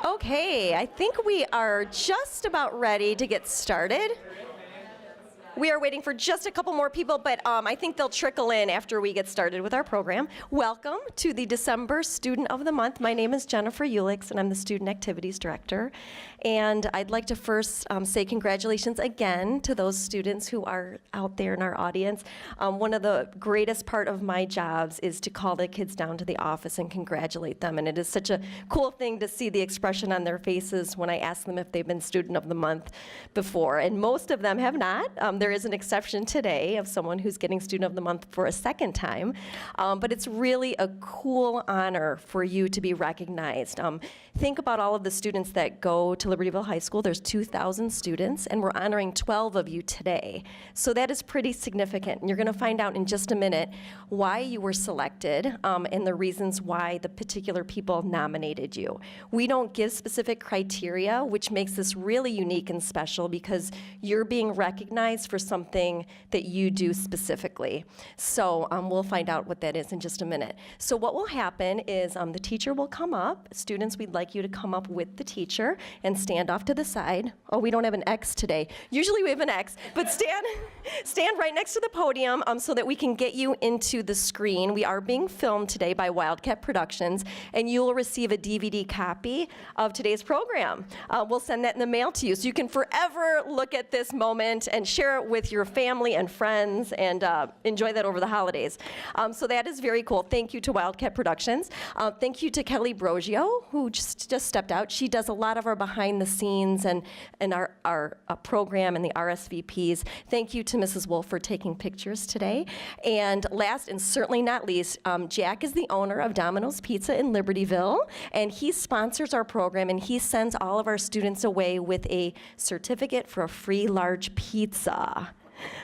Okay, I think we are just about ready to get started. We are waiting for just a couple more people, but I think they'll trickle in after we get started with our program. Welcome to the December Student of the Month. My name is Jennifer Ulix, and I'm the Student Activities Director. And I'd like to first say congratulations again to those students who are out there in our audience. One of the greatest part of my jobs is to call the kids down to the office and congratulate them. And it is such a cool thing to see the expression on their faces when I ask them if they've been Student of the Month before. And most of them have not. There is an exception today of someone who's getting Student of the Month for a second time. But it's really a cool honor for you to be recognized. Think about all of the students that go to Libertyville High School. There's 2,000 students, and we're honoring 12 of you today. So that is pretty significant. And you're going to find out in just a minute why you were selected and the reasons why the particular people nominated you. We don't give specific criteria, which makes this really unique and special because you're being recognized for something that you do specifically. So we'll find out what that is in just a minute. So what will happen is the teacher will come up. Students, we'd like you to come up with the teacher and stand off to the side. Oh, we don't have an X today. Usually we have an X, but stand right next to the podium so that we can get you into the screen. We are being filmed today by Wildcat Productions, and you will receive a DVD copy of today's program. We'll send that in the mail to you, so you can forever look at this moment and share it with your family and friends and enjoy that over the holidays. So that is very cool. Thank you to Wildcat Productions. Thank you to Kelly Brogio, who just stepped out. She does a lot of our behind the scenes and our program and the RSVPs. Thank you to Mrs. Wolf for taking pictures today. And last and certainly not least, Jack is the owner of Domino's Pizza in Libertyville, and he sponsors our program, and he sends all of our students away with a certificate for a free large pizza.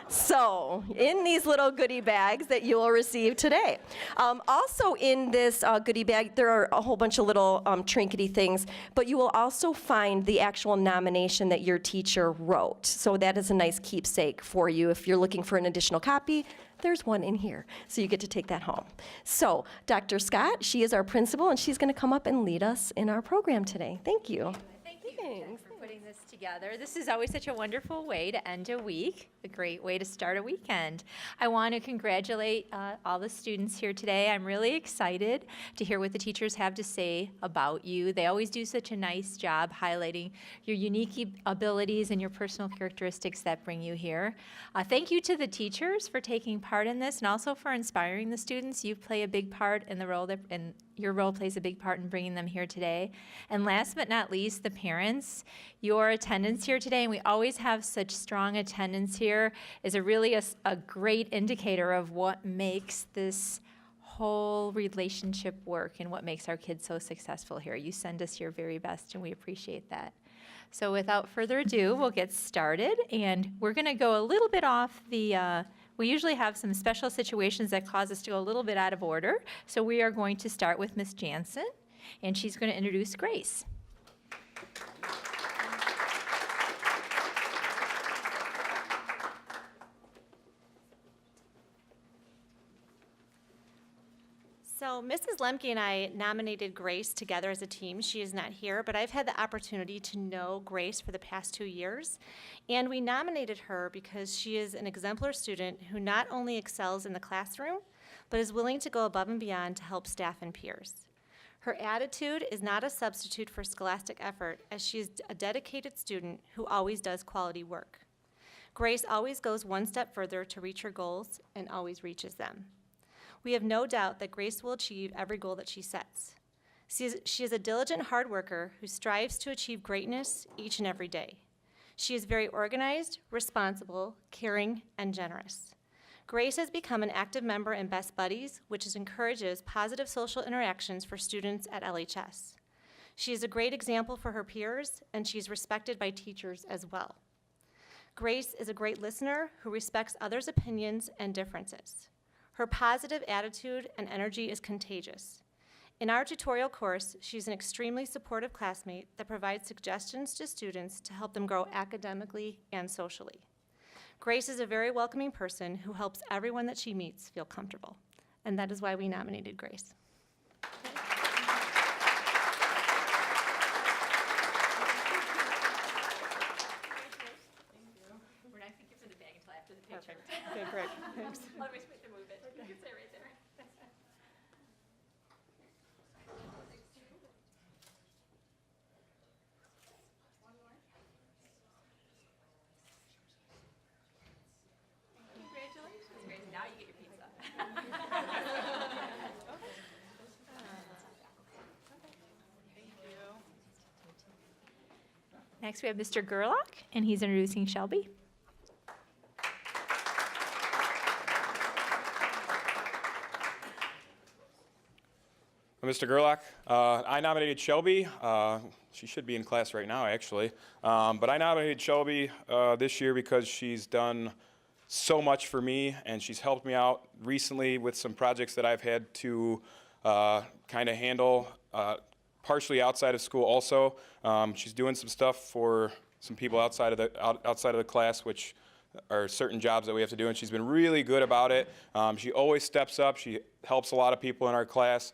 So, in these little goodie bags that you will receive today. Also in this goodie bag, there are a whole bunch of little trinkety things, but you will also find the actual nomination that your teacher wrote. So that is a nice keepsake for you. If you're looking for an additional copy, there's one in here, so you get to take that home. So, Dr. Scott, she is our principal, and she's going to come up and lead us in our program today. Thank you. Thank you, Jen, for putting this together. This is always such a wonderful way to end a week, a great way to start a weekend. I want to congratulate all the students here today. I'm really excited to hear what the teachers have to say about you. They always do such a nice job highlighting your unique abilities and your personal characteristics that bring you here. Thank you to the teachers for taking part in this and also for inspiring the students. You play a big part in the role that, and your role plays a big part in bringing them here today. And last but not least, the parents. Your attendance here today, and we always have such strong attendance here, is really a great indicator of what makes this whole relationship work and what makes our kids so successful here. You send us your very best, and we appreciate that. So without further ado, we'll get started, and we're going to go a little bit off the we usually have some special situations that cause us to go a little bit out of order. So we are going to start with Miss Jansen, and she's going to introduce Grace. So Mrs. Lemke and I nominated Grace together as a team. She is not here, but I've had the opportunity to know Grace for the past 2 years. And we nominated her because she is an exemplar student who not only excels in the classroom, but is willing to go above and beyond to help staff and peers. Her attitude is not a substitute for scholastic effort, as she is a dedicated student who always does quality work. Grace always goes one step further to reach her goals and always reaches them. We have no doubt that Grace will achieve every goal that she sets. She is a diligent hard worker who strives to achieve greatness each and every day. She is very organized, responsible, caring, and generous. Grace has become an active member in Best Buddies, which encourages positive social interactions for students at LHS. She is a great example for her peers, and she is respected by teachers as well. Grace is a great listener who respects others' opinions and differences. Her positive attitude and energy is contagious. In our tutorial course, she's an extremely supportive classmate that provides suggestions to students to help them grow academically and socially. Grace is a very welcoming person who helps everyone that she meets feel comfortable, and that is why we nominated Grace. Next, we have Mr. Gerlach, and he's introducing Shelby. Mr. Gerlach, I nominated Shelby. She should be in class right now, actually. But I nominated Shelby this year because she's done so much for me, and she's helped me out recently with some projects that I've had to kind of handle, partially outside of school also. She's doing some stuff for some people outside of the class, which are certain jobs that we have to do, and she's been really good about it. She always steps up. She helps a lot of people in our class.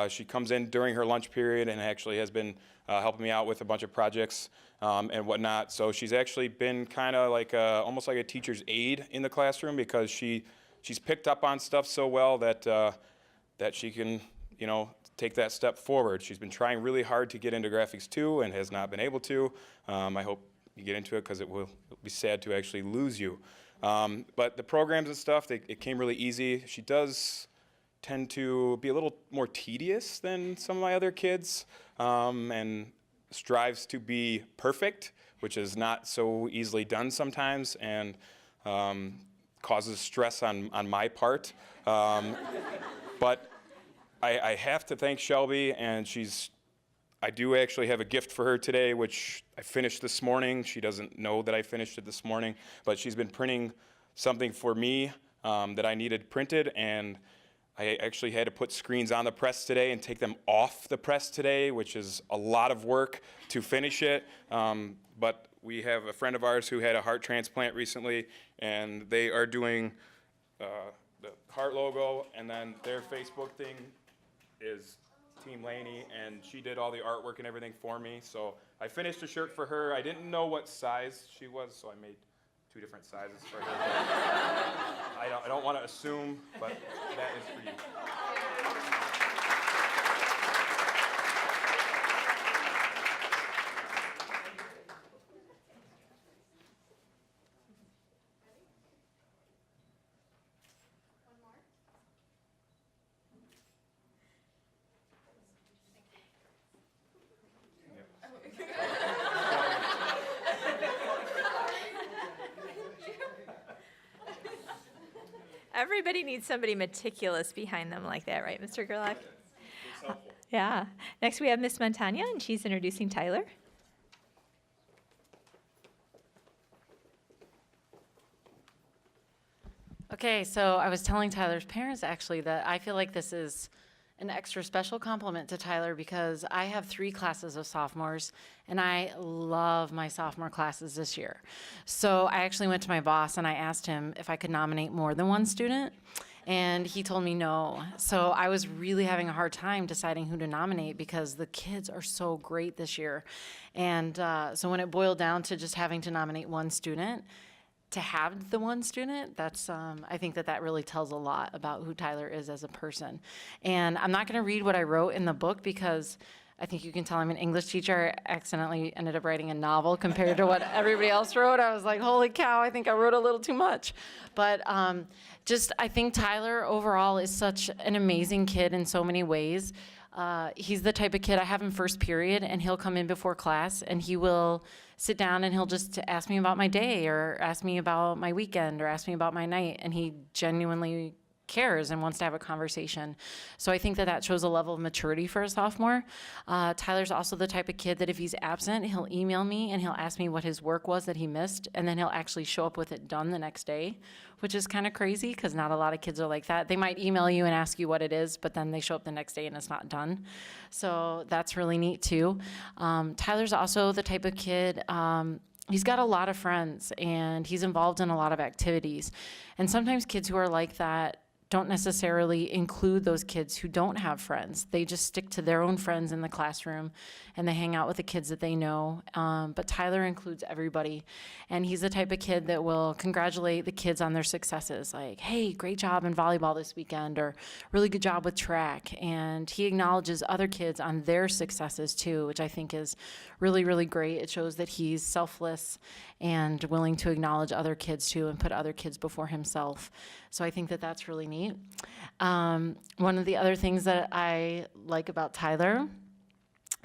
She comes in during her lunch period and actually has been helping me out with a bunch of projects and whatnot. So she's actually been kind of like almost like a teacher's aide in the classroom, because she's picked up on stuff so well that that she can, take that step forward. She's been trying really hard to get into graphics too and has not been able to. I hope you get into it, because it'll be sad to actually lose you. But the programs and stuff, it came really easy. She does tend to be a little more tedious than some of my other kids, and strives to be perfect, which is not so easily done sometimes, and causes stress on my part. But I have to thank Shelby, and I do actually have a gift for her today, which I finished this morning. She doesn't know that I finished it this morning, but she's been printing something for me that I needed printed, and I actually had to put screens on the press today and take them off the press today, which is a lot of work to finish it. But we have a friend of ours who had a heart transplant recently, and they are doing the heart logo, and then their Facebook thing is Team Laney, and she did all the artwork and everything for me. So I finished a shirt for her. I didn't know what size she was, so I made 2 different sizes for her. I don't want to assume, but that is for you. Everybody needs somebody meticulous behind them like that, right, Mr. Gerlach? Yeah. Next, we have Miss Montagna, and she's introducing Tyler. Okay, so I was telling Tyler's parents actually that I feel like this is an extra special compliment to Tyler, because I have 3 classes of sophomores, and I love my sophomore classes this year. So I actually went to my boss and I asked him if I could nominate more than 1 student, and he told me no. So I was really having a hard time deciding who to nominate, because the kids are so great this year. And so when it boiled down to just having to nominate 1 student, to have the 1 student, that's I think that really tells a lot about who Tyler is as a person. And I'm not going to read what I wrote in the book, because I think you can tell I'm an English teacher. I accidentally ended up writing a novel compared to what everybody else wrote. I was like, holy cow, I think I wrote a little too much. But I think Tyler overall is such an amazing kid in so many ways. He's the type of kid, I have him first period, and he'll come in before class, and he will sit down and he'll just ask me about my day, or ask me about my weekend, or ask me about my night, and he genuinely cares and wants to have a conversation. So I think that shows a level of maturity for a sophomore. Tyler's also the type of kid that if he's absent, he'll email me and he'll ask me what his work was that he missed, and then he'll actually show up with it done the next day, which is kind of crazy, because not a lot of kids are like that. They might email you and ask you what it is, but then they show up the next day and it's not done. So that's really neat too. Tyler's also the type of kid, he's got a lot of friends and he's involved in a lot of activities. And sometimes kids who are like that don't necessarily include those kids who don't have friends. They just stick to their own friends in the classroom, and they hang out with the kids that they know. But Tyler includes everybody, and he's the type of kid that will congratulate the kids on their successes, like, hey, great job in volleyball this weekend, or really good job with track. And he acknowledges other kids on their successes too, which I think is really, really great. It shows that he's selfless and willing to acknowledge other kids too, and put other kids before himself. So I think that that's really neat. One of the other things that I like about Tyler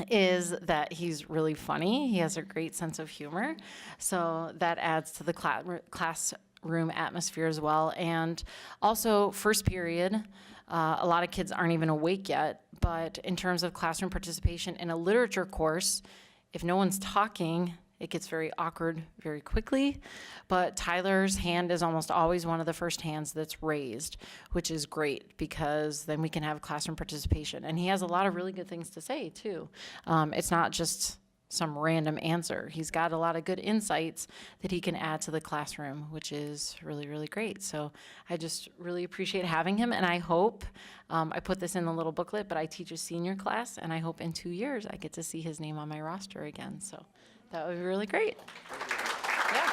is that he's really funny. He has a great sense of humor. So that adds to the classroom atmosphere as well. And also, first period, a lot of kids aren't even awake yet. But in terms of classroom participation in a literature course, if no one's talking, it gets very awkward very quickly. But Tyler's hand is almost always one of the first hands that's raised, which is great because then we can have classroom participation. And he has a lot of really good things to say too. It's not just some random answer. He's got a lot of good insights that he can add to the classroom, which is really, really great. So I just really appreciate having him, and I hope, I put this in the little booklet, but I teach a senior class, and I hope in 2 years I get to see his name on my roster again. So that would be really great. Yeah.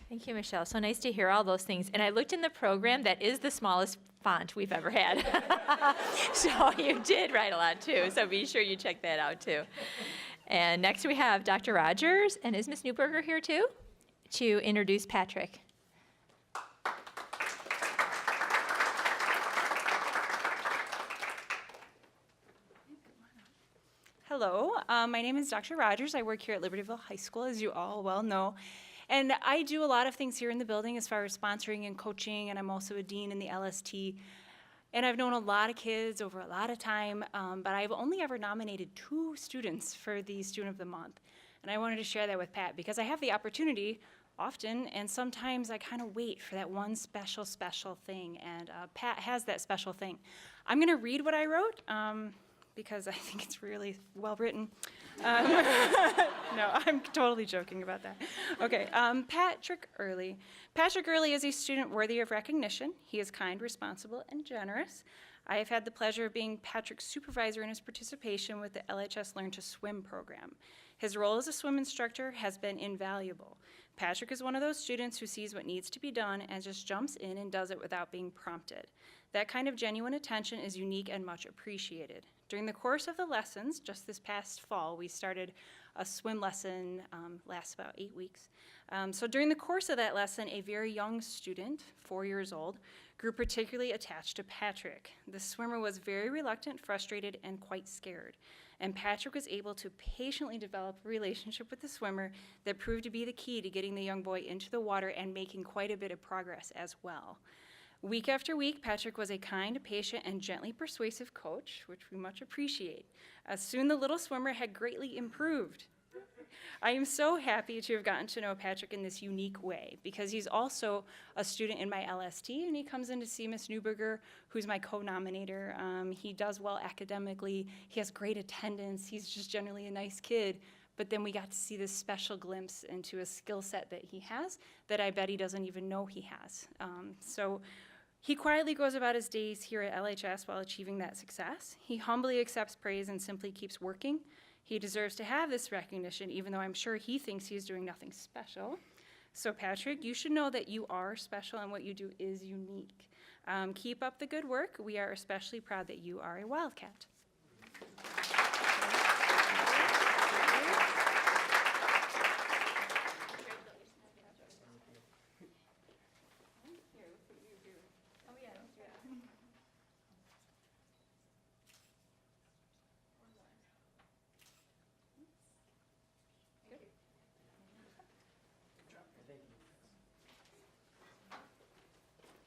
Thank you, Michelle. So nice to hear all those things. And I looked in the program, that is the smallest font we've ever had. So you did write a lot too, so be sure you check that out too. And next we have Dr. Rogers, and is Ms. Newberger here too? To introduce Patrick. Hello, my name is Dr. Rogers. I work here at Libertyville High School, as you all well know. And I do a lot of things here in the building as far as sponsoring and coaching, and I'm also a dean in the LST. And I've known a lot of kids over a lot of time, but I've only ever nominated 2 students for the Student of the Month. And I wanted to share that with Pat because I have the opportunity often, and sometimes I kind of wait for that one special thing, and Pat has that special thing. I'm gonna read what I wrote, because I think it's really well written. No, I'm totally joking about that. Okay, Patrick Early. Patrick Early is a student worthy of recognition. He is kind, responsible, and generous. I have had the pleasure of being Patrick's supervisor in his participation with the LHS Learn to Swim program. His role as a swim instructor has been invaluable. Patrick is one of those students who sees what needs to be done and just jumps in and does it without being prompted. That kind of genuine attention is unique and much appreciated. During the course of the lessons, just this past fall, we started a swim lesson, lasts about 8 weeks. So during the course of that lesson, a very young student, 4 years old, grew particularly attached to Patrick. The swimmer was very reluctant, frustrated, and quite scared. And Patrick was able to patiently develop a relationship with the swimmer that proved to be the key to getting the young boy into the water and making quite a bit of progress as well. Week after week, Patrick was a kind, patient, and gently persuasive coach, which we much appreciate. Soon the little swimmer had greatly improved. I am so happy to have gotten to know Patrick in this unique way because he's also a student in my LST, and he comes in to see Miss Newberger, who's my co-nominator. He does well academically. He has great attendance. He's just generally a nice kid. But then we got to see this special glimpse into a skill set that he has that I bet he doesn't even know he has. So he quietly goes about his days here at LHS while achieving that success. He humbly accepts praise and simply keeps working. He deserves to have this recognition, even though I'm sure he thinks he's doing nothing special. So Patrick, you should know that you are special and what you do is unique. Keep up the good work. We are especially proud that you are a Wildcat.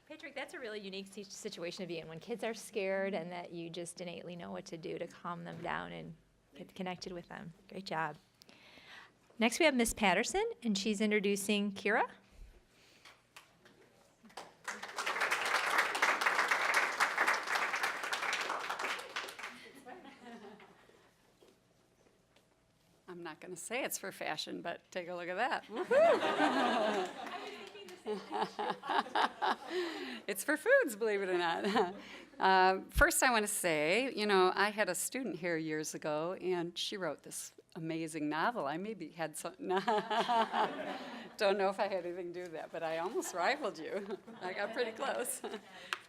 Patrick, that's a really unique situation to be in when kids are scared and that you just innately know what to do to calm them down and get connected with them. Great job. Next we have Miss Patterson, and she's introducing Kyra. I'm not going to say it's for fashion, but take a look at that. Woohoo! It's for foods, believe it or not. First, I want to say, I had a student here years ago, and she wrote this amazing novel. I maybe had some. Don't know if I had anything to do with that, but I almost rivaled you. I got pretty close.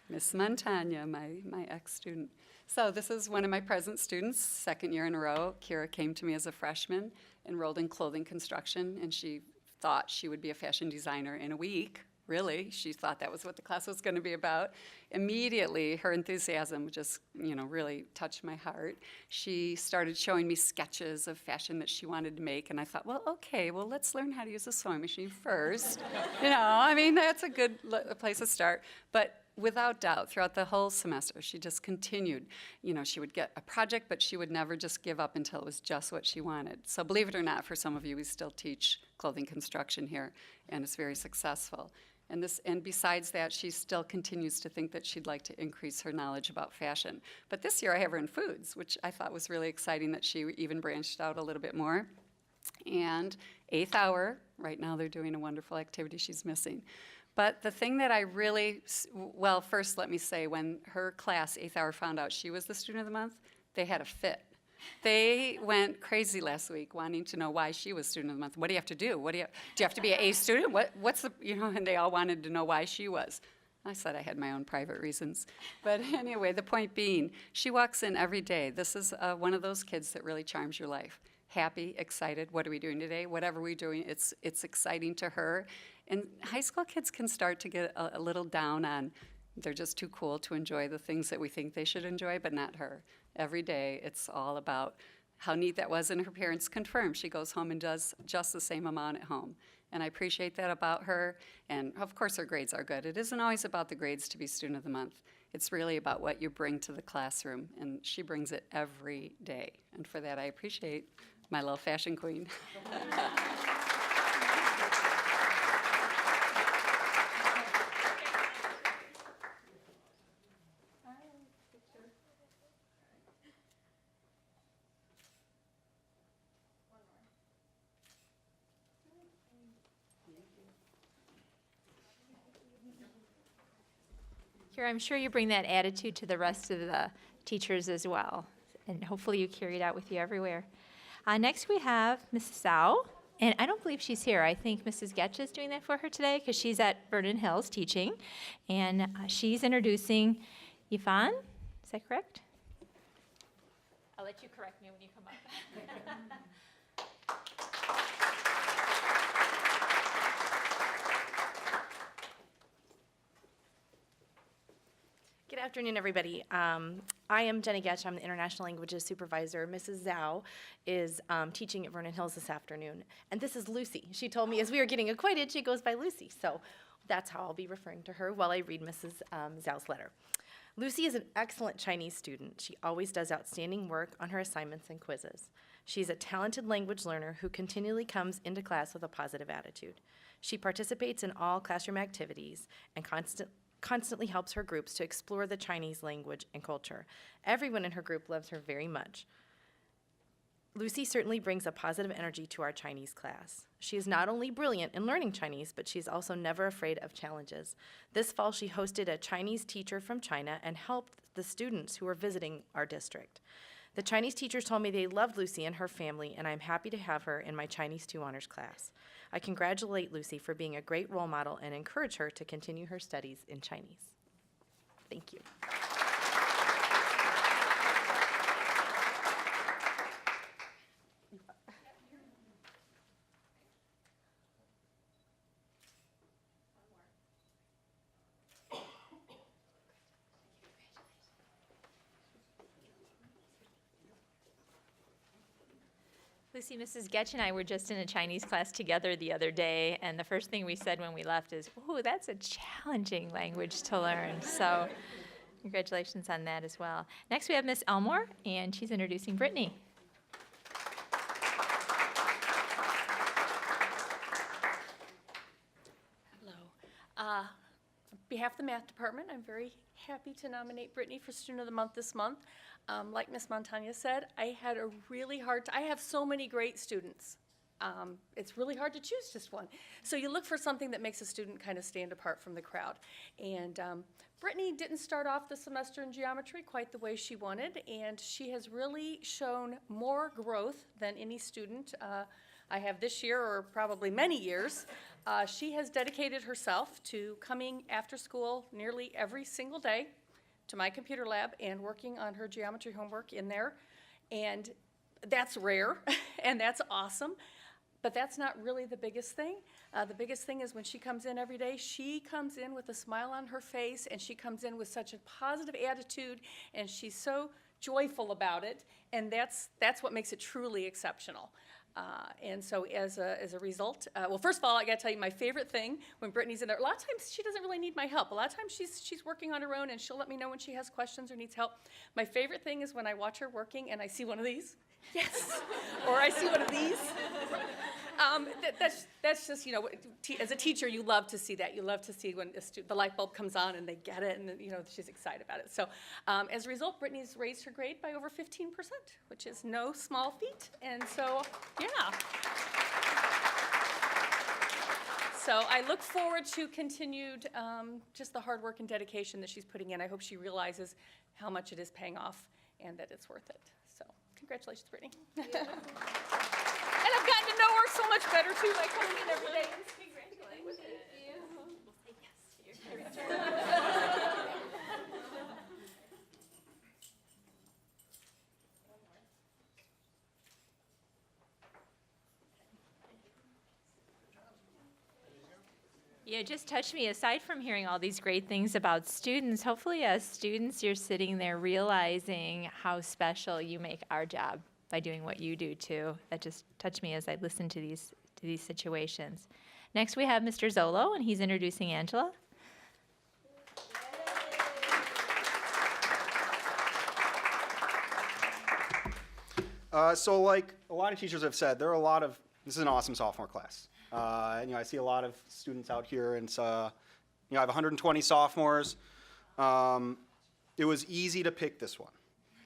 Miss Montagna, my ex-student. So this is one of my present students, second year in a row. Kyra came to me as a freshman, enrolled in clothing construction, and she thought she would be a fashion designer in a week. Really, she thought that was what the class was going to be about. Immediately, her enthusiasm just, really touched my heart. She started showing me sketches of fashion that she wanted to make, and I thought, well, okay, let's learn how to use a sewing machine first. That's a good place to start. But without doubt, throughout the whole semester, she just continued. She would get a project, but she would never just give up until it was just what she wanted. So believe it or not, for some of you, we still teach clothing construction here, and it's very successful. And besides that, she still continues to think that she'd like to increase her knowledge about fashion. But this year I have her in foods, which I thought was really exciting that she even branched out a little bit more. And 8th hour, right now they're doing a wonderful activity she's missing. But the thing that I really, first let me say, when her class, 8th hour, found out she was the student of the month, they had a fit. They went crazy last week wanting to know why she was student of the month. What do you have to do? Do you have to be an A student? What's the, and they all wanted to know why she was. I said I had my own private reasons. But anyway, the point being, she walks in every day. This is one of those kids that really charms your life. Happy, excited, what are we doing today? Whatever we're doing, it's exciting to her. And high school kids can start to get a little down on, they're just too cool to enjoy the things that we think they should enjoy, but not her. Every day, it's all about how neat that was, and her parents confirm she goes home and does just the same amount at home. And I appreciate that about her, and of course her grades are good. It isn't always about the grades to be student of the month. It's really about what you bring to the classroom, and she brings it every day. And for that, I appreciate my little fashion queen. Kyra, I'm sure you bring that attitude to the rest of the teachers as well, and hopefully you carry it out with you everywhere. Next we have Mrs. Zhao, and I don't believe she's here. I think Mrs. Getch is doing that for her today because she's at Vernon Hills teaching, and she's introducing Yfon. Is that correct? I'll let you correct me when you come up. Good afternoon, everybody. I am Jenny Getch. I'm the International Languages Supervisor. Mrs. Zhao is teaching at Vernon Hills this afternoon. And this is Lucy. She told me as we were getting acquainted, she goes by Lucy. So that's how I'll be referring to her while I read Mrs. Zhao's letter. Lucy is an excellent Chinese student. She always does outstanding work on her assignments and quizzes. She's a talented language learner who continually comes into class with a positive attitude. She participates in all classroom activities and constantly helps her groups to explore the Chinese language and culture. Everyone in her group loves her very much. Lucy certainly brings a positive energy to our Chinese class. She is not only brilliant in learning Chinese, but she's also never afraid of challenges. This fall, she hosted a Chinese teacher from China and helped the students who were visiting our district. The Chinese teachers told me they loved Lucy and her family, and I'm happy to have her in my Chinese 2 honors class. I congratulate Lucy for being a great role model and encourage her to continue her studies in Chinese. Thank you. Lucy, Mrs. Getch and I were just in a Chinese class together the other day, and the first thing we said when we left is, "Ooh, that's a challenging language to learn." So congratulations on that as well. Next we have Miss Elmore, and she's introducing Brittany. Hello. On behalf of the math department, I'm very happy to nominate Brittany for Student of the Month this month. Like Miss Montagna said, I had a really hard I have so many great students. It's really hard to choose just one. So you look for something that makes a student kind of stand apart from the crowd. And Brittany didn't start off the semester in geometry quite the way she wanted, and she has really shown more growth than any student I have this year or probably many years. She has dedicated herself to coming after school nearly every single day to my computer lab and working on her geometry homework in there. And that's rare, and that's awesome. But that's not really the biggest thing. The biggest thing is when she comes in every day, she comes in with a smile on her face, and she comes in with such a positive attitude, and she's so joyful about it, and that's what makes it truly exceptional. And so as a result, well, first of all, I gotta tell you my favorite thing when Brittany's in there, a lot of times she doesn't really need my help. A lot of times she's working on her own, and she'll let me know when she has questions or needs help. My favorite thing is when I watch her working and I see one of these, yes, or I see one of these. That's just, you know, as a teacher, you love to see that. You love to see when the light bulb comes on and they get it, and you know, she's excited about it. So as a result, Brittany's raised her grade by over 15%, which is no small feat. And so, yeah. So I look forward to continued just the hard work and dedication that she's putting in. I hope she realizes how much it is paying off and that it's worth it. So congratulations, Brittany. And I've gotten to know her so much better too by coming in every day. Congratulations. Yeah, it just touched me. Aside from hearing all these great things about students, hopefully as students you're sitting there realizing how special you make our job by doing what you do too. That just touched me as I listened to these situations. Next we have Mr. Zolo, and he's introducing Angela. So like a lot of teachers have said, there are a lot of, this is an awesome sophomore class. And, you know, I see a lot of students out here, and you know, I have 120 sophomores. It was easy to pick this one.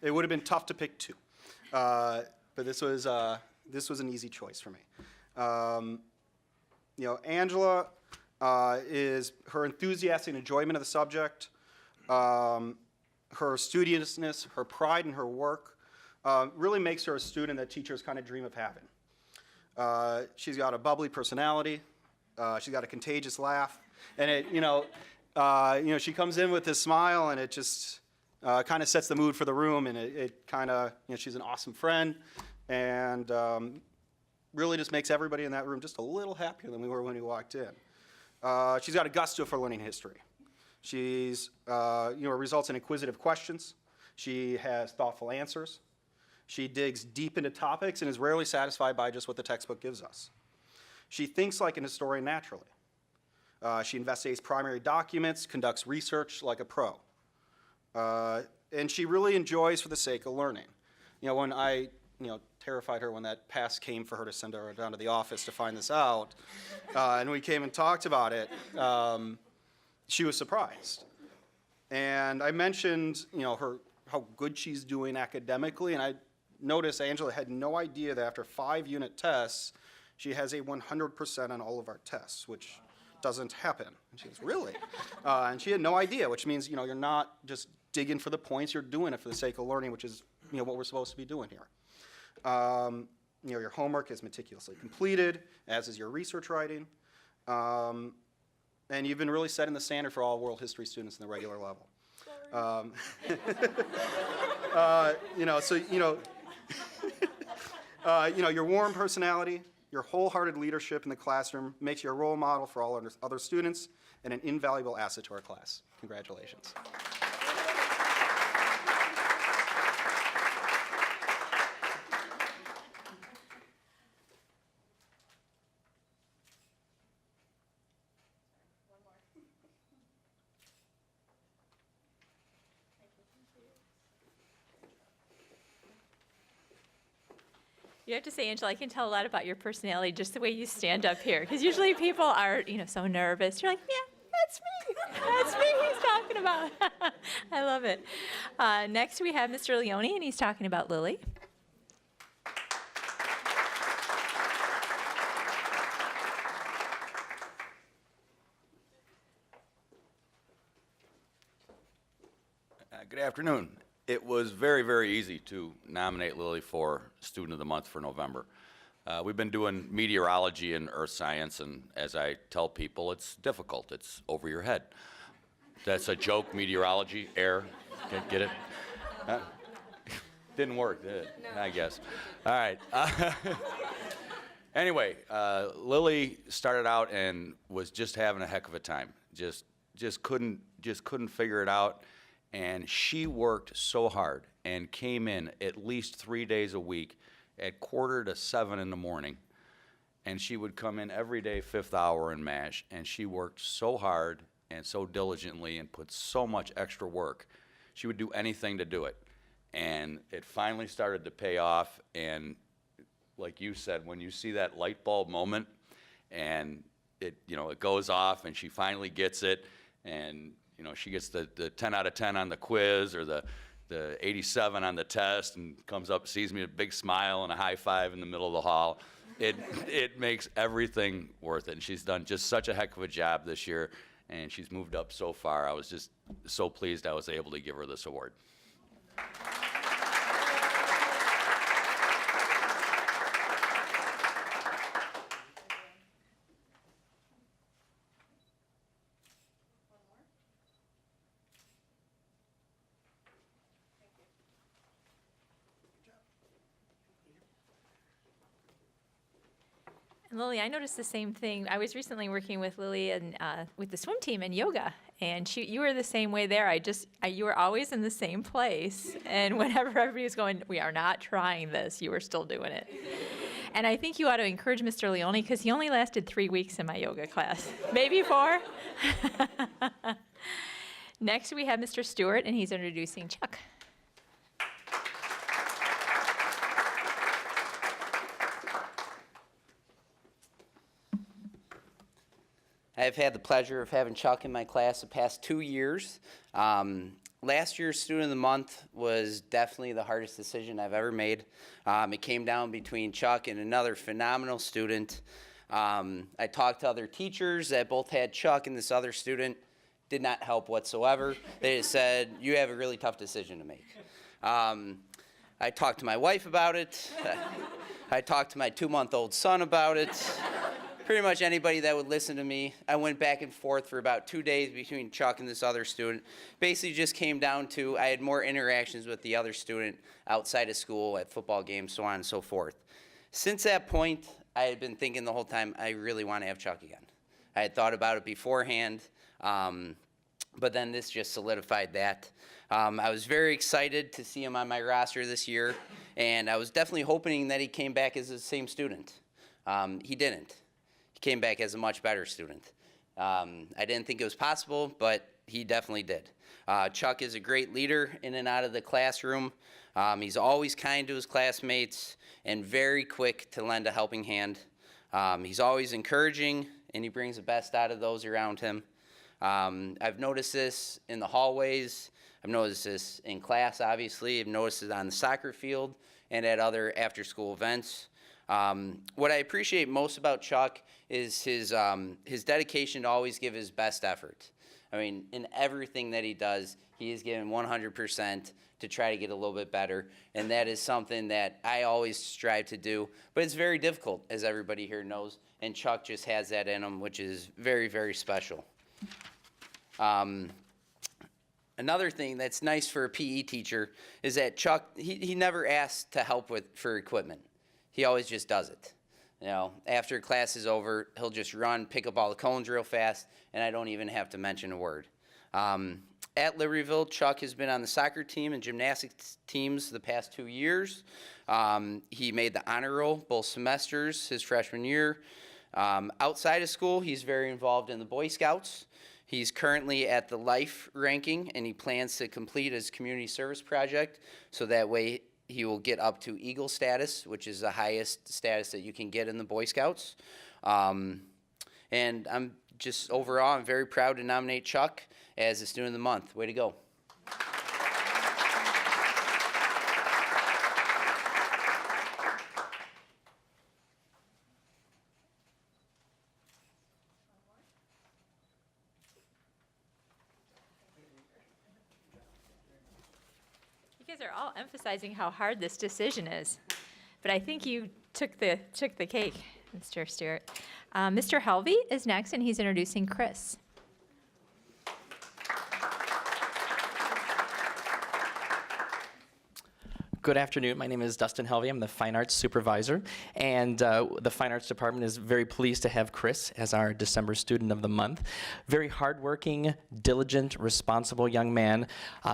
It would have been tough to pick two, but this was an easy choice for me. You know, Angela is her enthusiasm and enjoyment of the subject, her studiousness, her pride in her work, really makes her a student that teachers kind of dream of having. She's got a bubbly personality. She's got a contagious laugh, and it, you know, she comes in with this smile, and it just kind of sets the mood for the room, and it kind of, you know, she's an awesome friend, and really just makes everybody in that room just a little happier than we were when we walked in. She's got a gusto for learning history. She's, you know, results in inquisitive questions. She has thoughtful answers. She digs deep into topics and is rarely satisfied by just what the textbook gives us. She thinks like an historian naturally. She investigates primary documents, conducts research like a pro. And she really enjoys for the sake of learning. You know, when I, you know, terrified her when that pass came for her to send her down to the office to find this out, and we came and talked about it, she was surprised. And I mentioned, you know, how good she's doing academically, and I noticed Angela had no idea that after 5 unit tests, she has a 100% on all of our tests, which doesn't happen. And she goes, really? And she had no idea, which means, you know, you're not just digging for the points, you're doing it for the sake of learning, which is, you know, what we're supposed to be doing here. You know, your homework is meticulously completed, as is your research writing. And you've been really setting the standard for all world history students in the regular level. You know, so, you know, you know, your warm personality, your wholehearted leadership in the classroom makes you a role model for all other students and an invaluable asset to our class. Congratulations. You have to say, Angela, I can tell a lot about your personality just the way you stand up here. Because usually people are, you know, so nervous. You're like, yeah, that's me. That's me he's talking about. I love it. Next we have Mr. Leone, and he's talking about Lily. Good afternoon. It was very, very easy to nominate Lily for Student of the Month for November. We've been doing meteorology and earth science, and as I tell people, it's difficult. It's over your head. That's a joke, meteorology, air. Get it? Didn't work, did it? No. I guess. All right. Anyway, Lily started out and was just having a heck of a time. Just couldn't figure it out, and she worked so hard and came in at least 3 days a week at 6:45 in the morning, and she would come in every day, 5th hour and MASH, and she worked so hard and so diligently and put so much extra work. She would do anything to do it, and it finally started to pay off. And like you said, when you see that light bulb moment and it goes off and she finally gets it, and she gets the 10 out of 10 on the quiz or the 87 on the test, and comes up, sees me with a big smile and a high five in the middle of the hall, it makes everything worth it. And she's done just such a heck of a job this year, and she's moved up so far. I was just so pleased I was able to give her this award. Lily, I noticed the same thing. I was recently working with Lily and with the swim team in yoga, and you were the same way there. You were always in the same place, and whenever everybody was going, we are not trying this, you were still doing it. And I think you ought to encourage Mr. Leone, because he only lasted 3 weeks in my yoga class, maybe 4. Next, we have Mr. Stewart, and he's introducing Chuck. I've had the pleasure of having Chuck in my class the past 2 years. Last year's Student of the Month was definitely the hardest decision I've ever made. It came down between Chuck and another phenomenal student. I talked to other teachers that both had Chuck and this other student. Did not help whatsoever. They just said, you have a really tough decision to make. I talked to my wife about it. I talked to my 2-month-old son about it. Pretty much anybody that would listen to me. I went back and forth for about 2 days between Chuck and this other student. Basically just came down to I had more interactions with the other student outside of school, at football games, so on and so forth. Since that point, I had been thinking the whole time, I really want to have Chuck again. I had thought about it beforehand, but then this just solidified that. I was very excited to see him on my roster this year, and I was definitely hoping that he came back as the same student. He didn't. He came back as a much better student. I didn't think it was possible, but he definitely did. Chuck is a great leader in and out of the classroom. He's always kind to his classmates and very quick to lend a helping hand. He's always encouraging, and he brings the best out of those around him. I've noticed this in the hallways. I've noticed this in class, obviously. I've noticed it on the soccer field and at other after-school events. What I appreciate most about Chuck is his dedication to always give his best effort. I mean, in everything that he does, he is giving 100% to try to get a little bit better, and that is something that I always strive to do, but it's very difficult, as everybody here knows, and Chuck just has that in him, which is very, very special. Another thing that's nice for a PE teacher is that Chuck, he never asks to help for equipment. He always just does it. After class is over, he'll just run, pick up all the cones real fast, and I don't even have to mention a word. At Libertyville, Chuck has been on the soccer team and gymnastics teams the past 2 years. He made the honor roll both semesters his freshman year. Outside of school, he's very involved in the Boy Scouts. He's currently at the Life ranking, and he plans to complete his community service project, so that way he will get up to Eagle status, which is the highest status that you can get in the Boy Scouts. And I'm just, overall, I'm very proud to nominate Chuck as the Student of the Month. Way to go. You guys are all emphasizing how hard this decision is. But I think you took the cake, Mr. Stewart. Mr. Helvey is next, and he's introducing Chris. Good afternoon. My name is Dustin Helvey. I'm the Fine Arts Supervisor, and the Fine Arts Department is very pleased to have Chris as our December Student of the Month. Very hardworking, diligent, responsible young man.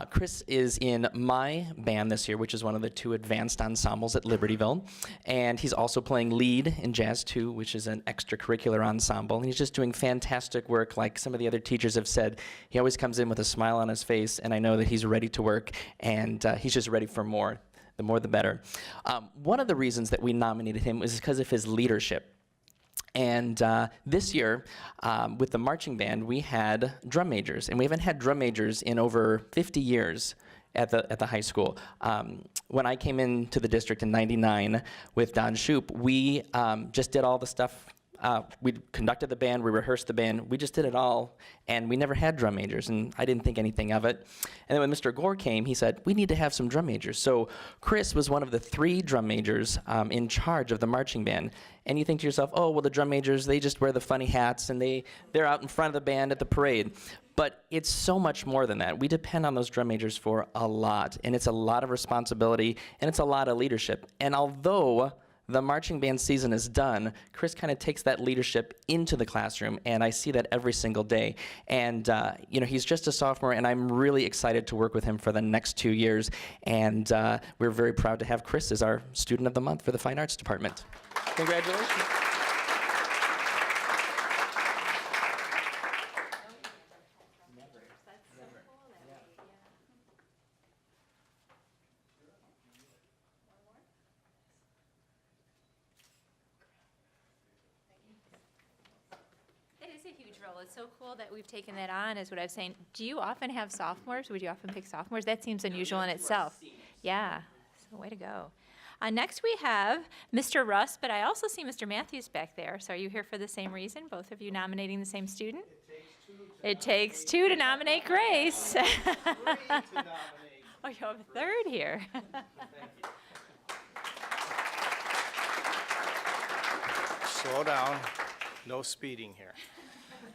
Chris is in my band this year, which is one of the 2 advanced ensembles at Libertyville, and he's also playing lead in Jazz 2, which is an extracurricular ensemble, and he's just doing fantastic work. Like some of the other teachers have said, he always comes in with a smile on his face, and I know that he's ready to work, and he's just ready for more. The more the better. One of the reasons that we nominated him was because of his leadership. And this year, with the marching band, we had drum majors, and we haven't had drum majors in over 50 years at the high school. When I came into the district in '99 with Don Shoup, we just did all the stuff. We conducted the band, we rehearsed the band, we just did it all, and we never had drum majors, and I didn't think anything of it. And then when Mr. Gore came, he said, we need to have some drum majors. So Chris was one of the 3 drum majors in charge of the marching band. And you think to yourself, oh, well, the drum majors, they just wear the funny hats, and they're out in front of the band at the parade. But it's so much more than that. We depend on those drum majors for a lot, and it's a lot of responsibility, and it's a lot of leadership. And although the marching band season is done, Chris kind of takes that leadership into the classroom, and I see that every single day. And he's just a sophomore, and I'm really excited to work with him for the next 2 years. And we're very proud to have Chris as our Student of the Month for the Fine Arts Department. Congratulations. It's so cool that we've taken that on, is what I was saying. Do you often have sophomores? Would you often pick sophomores? That seems unusual in itself. Yeah, so way to go. Next we have Mr. Russ, but I also see Mr. Matthews back there. So are you here for the same reason? Both of you nominating the same student? It takes 2 to nominate Grace. Oh, you have a 3rd here. Slow down. No speeding here.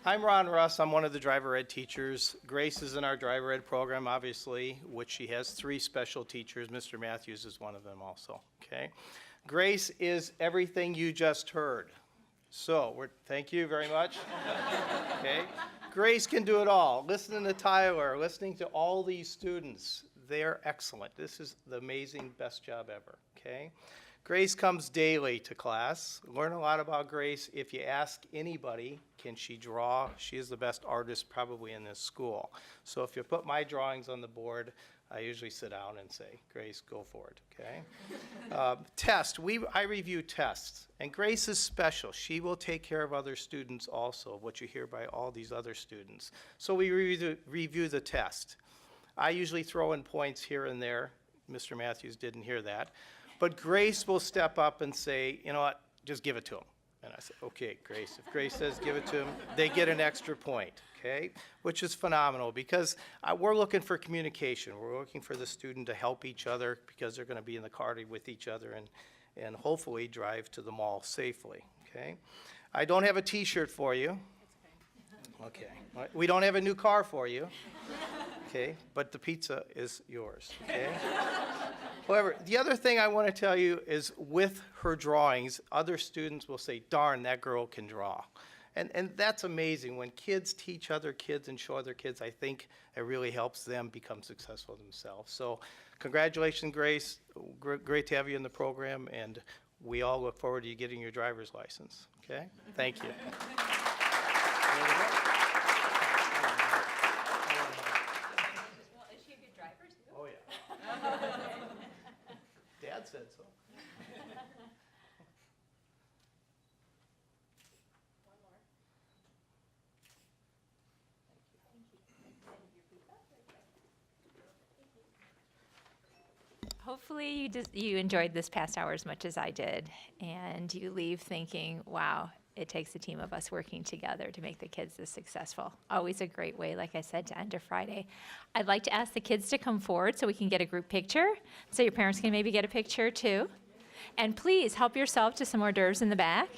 I'm Ron Russ. I'm one of the driver ed teachers. Grace is in our driver ed program, obviously, which she has 3 special teachers. Mr. Matthews is one of them also, okay? Grace is everything you just heard. So, thank you very much. Okay? Grace can do it all. Listening to Tyler, listening to all these students, they're excellent. This is the amazing, best job ever, okay? Grace comes daily to class. Learn a lot about Grace. If you ask anybody, can she draw? She is the best artist probably in this school. So if you put my drawings on the board, I usually sit down and say, Grace, go for it, okay? Test, I review tests, and Grace is special. She will take care of other students also, what you hear by all these other students. So we review the test. I usually throw in points here and there. Mr. Matthews didn't hear that. But Grace will step up and say, you know what, just give it to him. And I say, okay, Grace. If Grace says give it to him, they get an extra point, okay? Which is phenomenal because we're looking for communication. We're looking for the student to help each other because they're going to be in the car with each other and hopefully drive to the mall safely, okay? I don't have a T-shirt for you. Okay. We don't have a new car for you. Okay, but the pizza is yours, okay? However, the other thing I want to tell you is with her drawings, other students will say, darn, that girl can draw. And that's amazing. When kids teach other kids and show other kids, I think it really helps them become successful themselves. So congratulations, Grace. Great to have you in the program, and we all look forward to you getting your driver's license, okay? Thank you. Dad said so. Hopefully you enjoyed this past hour as much as I did, and you leave thinking, wow, it takes a team of us working together to make the kids this successful. Always a great way, like I said, to end a Friday. I'd like to ask the kids to come forward so we can get a group picture, so your parents can maybe get a picture too. And please help yourself to some hors d'oeuvres in the back.